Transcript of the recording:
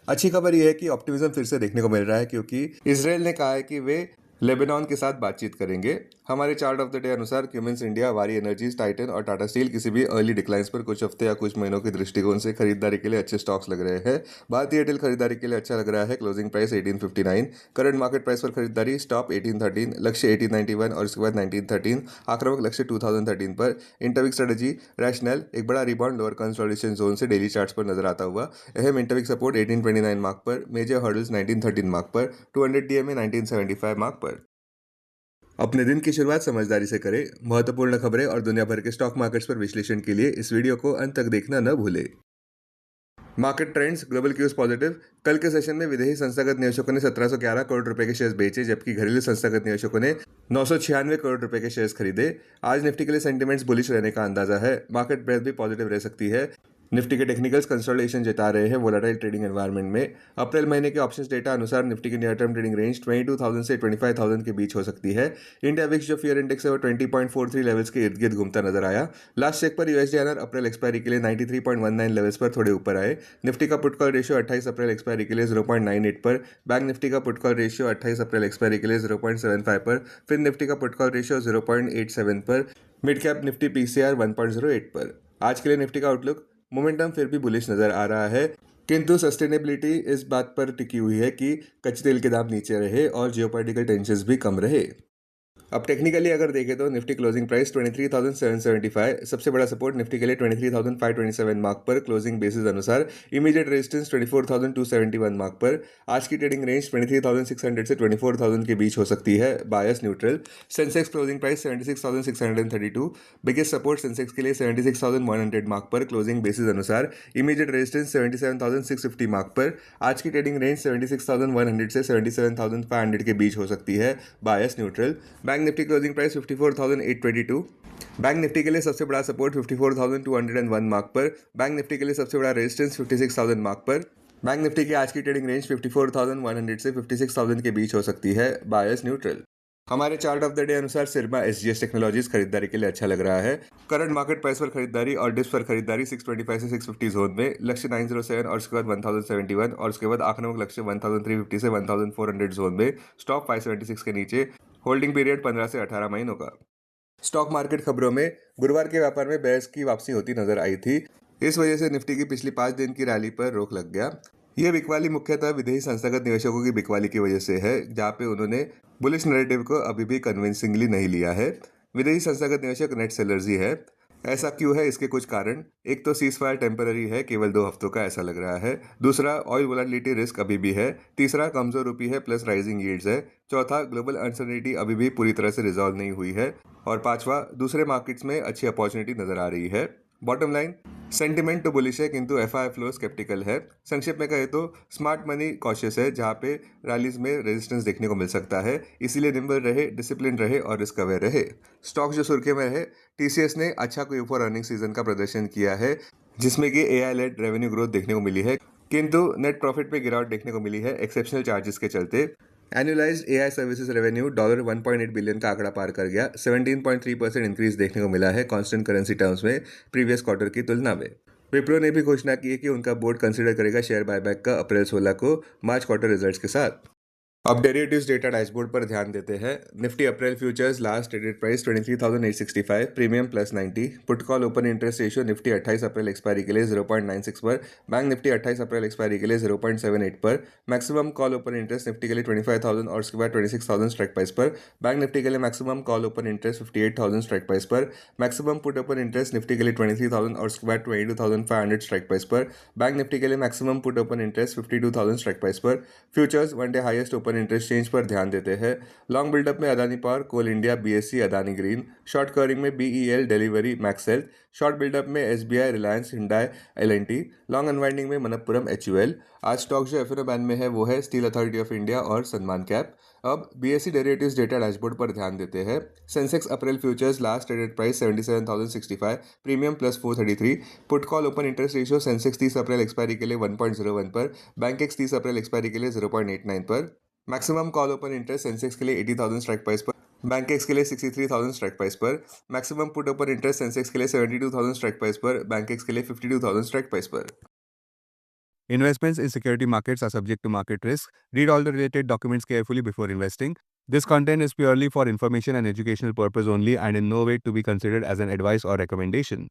अच्छी खबर यह है कि ऑप्टिमिज्म फिर से देखने को मिल रहा है क्योंकि इसराइल ने कहा है कि वे लेबनान के साथ बातचीत करेंगे। हमारे चार्ट ऑफ द डे अनुसार क्यूमिंस इंडिया, वारी एनर्जीज, टाइटन और टाटा स्टील किसी भी अर्ली डिक्लाइंस पर कुछ हफ्ते या कुछ महीनों के दृष्टिकोण से खरीदारी के लिए अच्छे स्टॉक्स लग रहे हैं। भारतीय एयरटेल खरीदारी के लिए अच्छा लग रहा है। Closing price 1859, current market price पर खरीदारी, स्टॉप 1813, लक्ष्य 1891 और उसके बाद 1913, आक्रामक लक्ष्य 2013 पर। इंटरविक स्ट्रेटेजी रैशनल, एक बड़ा रिबाउंड लोअर कंसोलिडेशन जोन से डेली चार्ट्स पर नजर आता हुआ। अहम इंटरविक सपोर्ट 1829 मार्क पर, मेजर हर्डल्स 1913 मार्क पर, 200 डीएमए 1975 मार्क पर। अपने दिन की शुरुआत समझदारी से करें। महत्वपूर्ण खबरें और दुनिया भर के स्टॉक मार्केट्स पर विश्लेषण के लिए इस वीडियो को अंत तक देखना न भूलें। Market trends, global cues positive. कल के सेशन में विदेशी संस्थागत निवेशकों ने 1711 करोड़ रुपए के शेयर्स बेचे, जबकि घरेलू संस्थागत निवेशकों ने 996 करोड़ रुपए के शेयर्स खरीदे। आज निफ्टी के लिए सेंटिमेंट्स बुलिश रहने का अंदाजा है। मार्केट ब्रेथ भी पॉजिटिव रह सकती है। निफ्टी के टेक्निकल्स कंसोलिडेशन जता रहे हैं वोलेटाइल ट्रेडिंग एनवायरनमेंट में। अप्रैल महीने के ऑप्शंस डेटा अनुसार निफ्टी की नियर टर्म ट्रेडिंग रेंज 22,000 से 25,000 के बीच हो सकती है। इंडिया विक्स जो फियर इंडेक्स है वो 20.43 लेवल्स के इर्द गिर्द घूमता नजर आया। लास्ट चेक पर यूएसडी अप्रैल एक्सपायरी के लिए 93.19 लेवल्स पर थोड़े ऊपर आए। निफ्टी का put call ratio 28 April expiry के लिए 0.98 पर। बैंक निफ्टी का put call ratio 28 April expiry के लिए 0.75 पर। फिर निफ्टी का पुट कॉल रेशियो 0.87 पर। मिड कैप निफ्टी पीसीआर 1.08 पर। आज के लिए निफ्टी का आउटलुक, मोमेंटम फिर भी बुलिश नजर आ रहा है, किंतु सस्टेनेबिलिटी इस बात पर टिकी हुई है कि कच्चे तेल के दाम नीचे रहे और जियोपॉलिटिकल टेंशंस भी कम रहे। अब टेक्निकली अगर देखें तो निफ्टी क्लोजिंग प्राइस 23,775, सबसे बड़ा सपोर्ट निफ्टी के लिए 23,527 मार्क पर। क्लोजिंग बेसिस अनुसार इमीडिएट रेजिस्टेंस 24,271 मार्क पर। आज की ट्रेडिंग रेंज 23,600 से 24,000 के बीच हो सकती है, bias neutral. Sensex closing price 76,632, biggest support Sensex के लिए 76,100 मार्क पर। क्लोजिंग बेसिस अनुसार इमीडिएट रेजिस्टेंस 77,650 मार्क पर। आज की ट्रेडिंग रेंज 76,100 से 77,500 के बीच हो सकती है, bias neutral. Bank Nifty closing price 54,822। Bank Nifty के लिए सबसे बड़ा सपोर्ट 54,201 मार्क पर। बैंक निफ्टी के लिए सबसे बड़ा रेजिस्टेंस 56,000 मार्क पर। बैंक निफ्टी की आज की ट्रेडिंग रेंज 54,100 से 56,000 के बीच हो सकती है, बायस न्यूट्रल। हमारे चार्ट ऑफ द डे अनुसार सिरमा एसजीएस टेक्नोलॉजीज खरीदारी के लिए अच्छा लग रहा है। करंट मार्केट प्राइस पर खरीदारी और डिप्स पर खरीदारी 625 से 650 जोन में, लक्ष्य 907 और उसके बाद 1071 और उसके बाद आक्रामक लक्ष्य 1350 से 1400 जोन में, स्टॉप 576 के नीचे। होल्डिंग पीरियड 15 से 18 महीनों का। स्टॉक मार्केट खबरों में, गुरुवार के व्यापार में बेयर्स की वापसी होती नजर आई थी। इस वजह से निफ्टी की पिछली 5 दिन की रैली पर रोक लग गया। यह बिकवाली मुख्यतः विदेशी संस्थागत निवेशकों की बिकवाली की वजह से है, जहां पे उन्होंने बुलिश नैरेटिव को अभी भी कन्विंसिंगली नहीं लिया है। विदेशी संस्थागत निवेशक नेट सेलर्स ही है। ऐसा क्यों है, इसके कुछ कारण। एक तो सीज फायर टेम्पररी है, केवल 2 हफ्तों का ऐसा लग रहा है। दूसरा, ऑयल वोलेटिलिटी रिस्क अभी भी है। तीसरा, कमजोर रुपये है प्लस राइजिंग यील्ड्स है। चौथा, ग्लोबल अनसर्टेनिटी अभी भी पूरी तरह से रिजॉल्व नहीं हुई है। और पांचवा, दूसरे मार्केट्स में अच्छी अपॉर्चुनिटी नजर आ रही है। बॉटम लाइन, सेंटिमेंट तो बुलिश है किंतु एफआई फ्लो स्केप्टिकल है। संक्षेप में कहे तो स्मार्ट मनी कॉशियस है, जहां पे रैलीज में रेजिस्टेंस देखने को मिल सकता है। इसीलिए निम्बल रहे, डिसिप्लिन रहे और रिस्क अवेयर रहे। स्टॉक जो सुर्खियों में रहे, टीसीएस ने अच्छा Q4 अर्निंग सीजन का प्रदर्शन किया है, जिसमें कि एआई लेड रेवेन्यू ग्रोथ देखने को मिली है, किंतु नेट प्रॉफिट में गिरावट देखने को मिली है एक्सेप्शनल चार्जेस के चलते। Annualised AI services revenue $1.8 billion का आंकड़ा पार कर गया। 17.3% इंक्रीज देखने को मिला है कांस्टेंट करेंसी टर्म्स में प्रीवियस क्वार्टर की तुलना में। विप्रो ने भी घोषणा की है कि उनका बोर्ड कंसीडर करेगा शेयर बायबैक का अप्रैल 16 को मार्च क्वार्टर रिजल्ट्स के साथ। अब डेरिवेटिव्स डेटा डैशबोर्ड पर ध्यान देते हैं। Nifty April futures last traded price 23,865, premium +90। Put call open interest ratio Nifty 28 April expiry के लिए 0.96 पर। बैंक निफ्टी 28 अप्रैल एक्सपायरी के लिए 0.78 पर। Maximum call open interest Nifty के लिए 25,000 और उसके बाद 26,000 स्ट्राइक प्राइस पर। बैंक निफ्टी के लिए maximum call open interest 58,000 strike price पर। Maximum put open interest Nifty के लिए 23,000 और उसके बाद 22,500 स्ट्राइक प्राइस पर। बैंक निफ्टी के लिए maximum put open interest 52,000 strike price पर। Futures one day highest open interest change पर ध्यान देते हैं। लॉन्ग बिल्डअप में Adani power, Coal India, BSC, Adani green. Short covering में BEL, Delhivery, Max health. Short buildup में SBI, Reliance, Hyundai, L N T. Long unwinding में Manappuram, HUL. आज स्टॉक जो एफएनओ बैन में है वो है स्टील अथॉरिटी ऑफ इंडिया और सनमान कैप। अब बीएससी डेरिवेटिव्स डेटा डैशबोर्ड पर ध्यान देते हैं। Sensex April futures last traded price 77,065, premium +433। Put call open interest ratio Sensex 30 April expiry के लिए 1.01 पर। बैंकेक्स 30 अप्रैल एक्सपायरी के लिए 0.89 पर। Maximum call open interest Sensex के लिए 80,000 स्ट्राइक प्राइस पर। बैंकेक्स के लिए 63,000 स्ट्राइक प्राइस पर। Maximum put open interest Sensex के लिए 72,000 स्ट्राइक प्राइस पर। बैंकेक्स के लिए 52,000 स्ट्राइक प्राइस पर। Investments in security markets are subject to market risk. Read all the related documents carefully before investing. This content is purely for information and educational purpose only and in no way to be considered as an advice or recommendation.